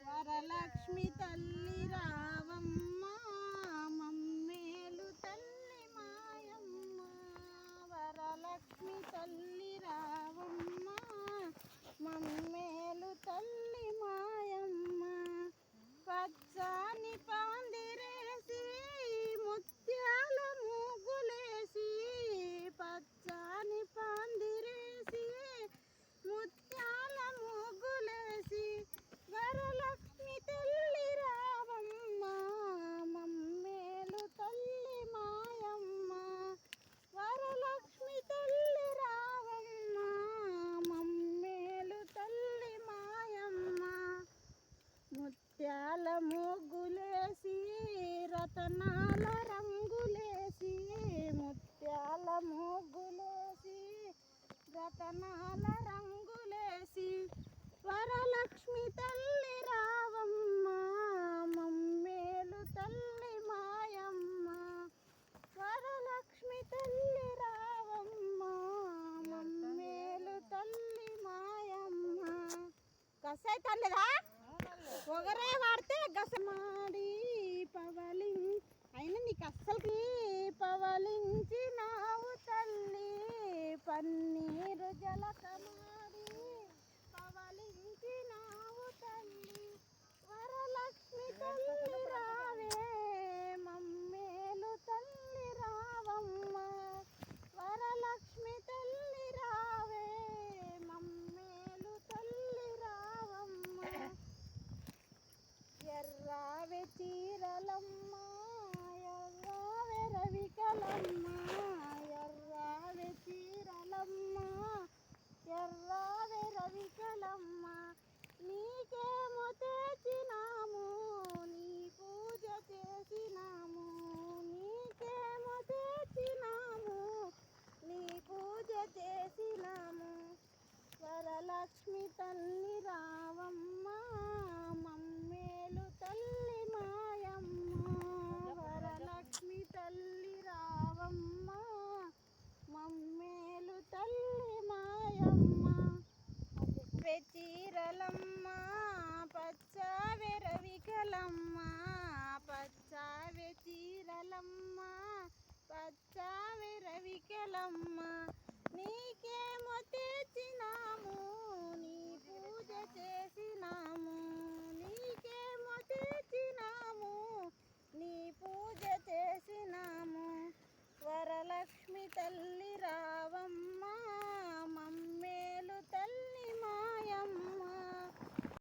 వరలక్ష్మి తల్లి రావమ్మ మమ్మేలు తల్లి మాయమ్మ. వరలక్ష్మి తల్లి రావమ్మ మమ్మేలు తల్లి మాయమ్మ. పచ్చని పందిరేసి ముత్యాల ముగ్గులేసి, పచ్చని పందిరేసి ముత్యాల ముగ్గులేసి, వరలక్ష్మి తల్లి రావమ్మ మమ్మేలు తల్లి మాయమ్మ. వరలక్ష్మి తల్లి రావమ్మ మమ్మేలు తల్లి మాయమ్మ. ముత్యాల ముగ్గులేసి రతనాల రంగులేసి, ముత్యాల ముగ్గులేసి రతనాల రంగులేసి, వరలక్ష్మి తల్లి రావమ్మ మమ్మేలు తల్లి మాయమ్మ. వరలక్ష్మి తల్లి రావమ్మ మమ్మేలు తల్లి మాయమ్మ. గసై తల్లిదా పొగరే వాడితే గసమాడి అయినా నీకు అస్సలకి పవలించినావు తల్లి. పన్నీరు జలకమాడి పవలించినావు తల్లి. వరలక్ష్మి తల్లి రావే మమ్మేలు తల్లి రావమ్మ. వరలక్ష్మి తల్లి రావే మమ్మేలు తల్లి రావమ్మ. ఎర్రావే చీరలమ్మ ఎర్రావే రవికలమ్మ, ఎర్రావే చీరలమ్మ ఎర్రావే రవికలమ్మ. నీకేమో తెచ్చినాము నీ పూజ చేసినాము, నీకేమో తెచ్చినాము నీ పూజ చేసినాము. వరలక్ష్మి తల్లి రావమ్మ మమ్మేలు తల్లి మాయమ్మ. వరలక్ష్మి తల్లి రావమ్మ మమ్మేలు తల్లి మాయమ్మ. చీరలమ్మ పచ్చావే రవికలమ్మ, పచ్చావే చీరలమ్మ పచ్చావే రవికలమ్మ. నీకేమో తెచ్చినాము నీ పూజ చేసినాము,